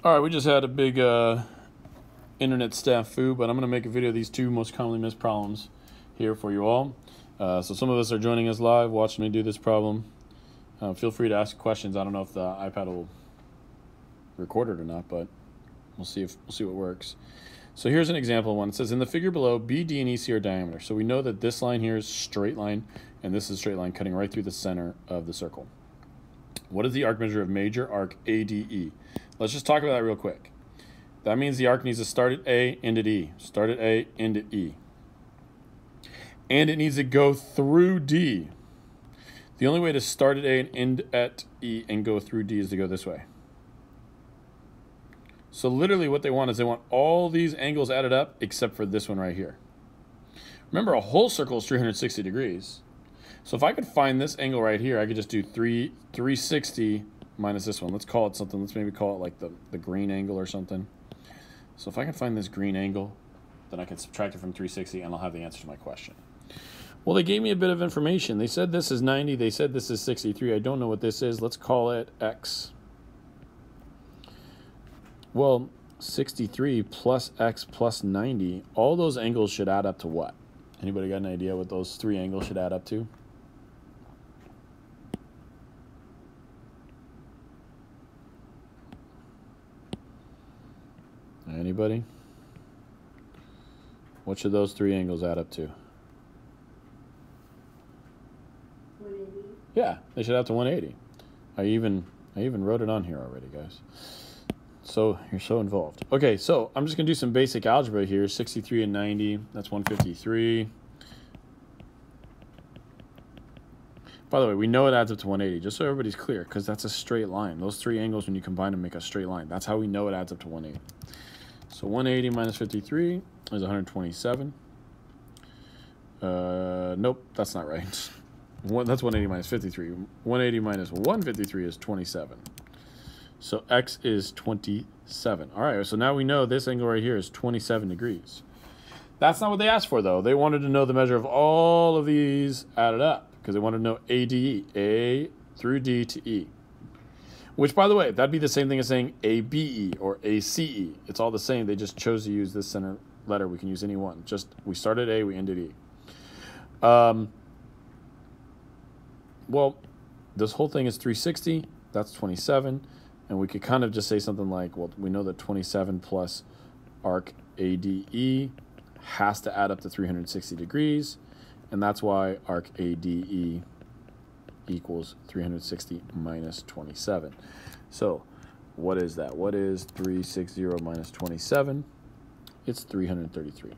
All right, we just had a big internet snafu, but I'm going to make a video of these two most commonly missed problems here for you all. So some of us are joining us live, watching me do this problem. Feel free to ask questions. I don't know if the iPad will record it or not, but we'll see what works. So here's an example one. It says, in the figure below, B, D, and E, C are diameter. So we know that this line here is straight line, and this is a straight line cutting right through the center of the circle. What is the arc measure of major arc ADE? Let's just talk about that real quick. That means the arc needs to start at A, end at E. Start at A, end at E. And it needs to go through D. The only way to start at A and end at E and go through D is to go this way. So literally what they want is they want all these angles added up except for this one right here. Remember, a whole circle is 360 degrees. So if I could find this angle right here, I could just do 360 minus this one. Let's call it something. Let's maybe call it like the green angle or something. So if I can find this green angle, then I can subtract it from 360 and I'll have the answer to my question. Well, they gave me a bit of information. They said this is 90. They said this is 63. I don't know what this is. Let's call it X. Well, 63 plus X plus 90, all those angles should add up to what? Anybody got an idea what those three angles should add up to? Anybody? What should those three angles add up to? 180. Yeah, they should add up to 180. I even wrote it on here already, guys. So you're so involved. Okay, so I'm just gonna do some basic algebra here. 63 and 90, that's 153. By the way, we know it adds up to 180, just so everybody's clear, because that's a straight line. Those three angles, when you combine them, make a straight line. That's how we know it adds up to 180. So 180 minus 53 is 127. Nope, that's not right. That's 180 minus 53. 180 minus 153 is 27. So X is 27. All right, so now we know this angle right here is 27 degrees. That's not what they asked for, though. They wanted to know the measure of all of these added up, because they wanted to know ADE, A through D to E. Which, by the way, that'd be the same thing as saying ABE or ACE. It's all the same. They just chose to use this center letter. We can use any one. Just, we started A, we ended E. Well, this whole thing is 360. That's 27. And we could kind of just say something like, well, we know that 27 plus arc ADE has to add up to 360 degrees. And that's why arc ADE equals 360 minus 27. So what is that? What is 360 minus 27? It's 333.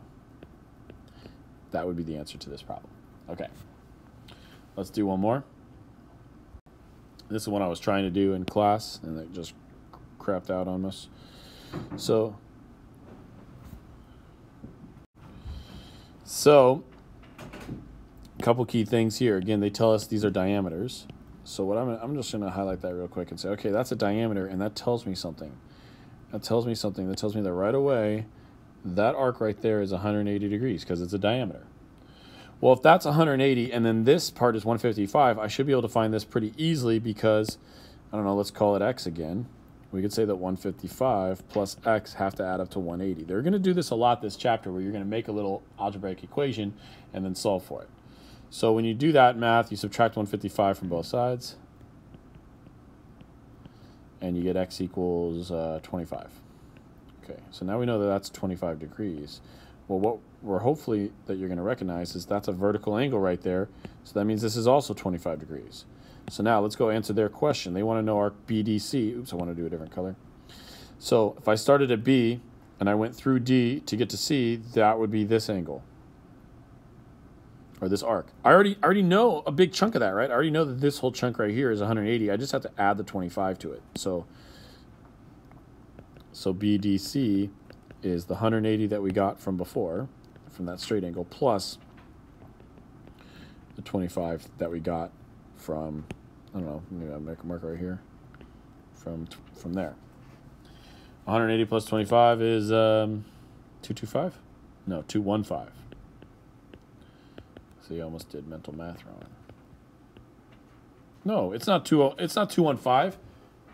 That would be the answer to this problem. Okay, let's do one more. This is one I was trying to do in class, and it just crapped out on us. So a couple key things here. Again, they tell us these are diameters. So what I'm just going to highlight that real quick and say, okay, that's a diameter, and that tells me something. That tells me that right away, that arc right there is 180 degrees because it's a diameter. Well, if that's 180 and then this part is 155, I should be able to find this pretty easily because, I don't know, let's call it X again. We could say that 155 plus X have to add up to 180. They're going to do this a lot this chapter where you're going to make a little algebraic equation and then solve for it. So when you do that math, you subtract 155 from both sides, and you get X equals 25. Okay, so now we know that that's 25 degrees. Well, what we're hopefully that you're going to recognize is that's a vertical angle right there, so that means this is also 25 degrees. So now let's go answer their question. They want to know arc BDC. Oops, I want to do a different color. So if I started at B and I went through D to get to C, that would be this angle. Or this arc. I already know a big chunk of that, right? I already know that this whole chunk right here is 180. I just have to add the 25 to it. So BDC is the 180 that we got from before, from that straight angle, plus the 25 that we got from, I don't know, maybe I'll make a marker right here, from there. 180 plus 25 is 225? No, 215. So you almost did mental math wrong. No, it's not 215.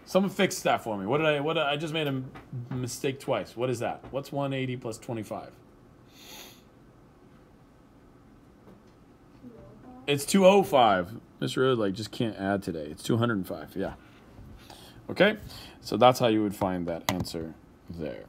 Someone fix that for me. I just made a mistake twice. What is that? What's 180 plus 25? It's 205. Mr. Hood, like, just can't add today. It's 205, yeah. Okay, so that's how you would find that answer there.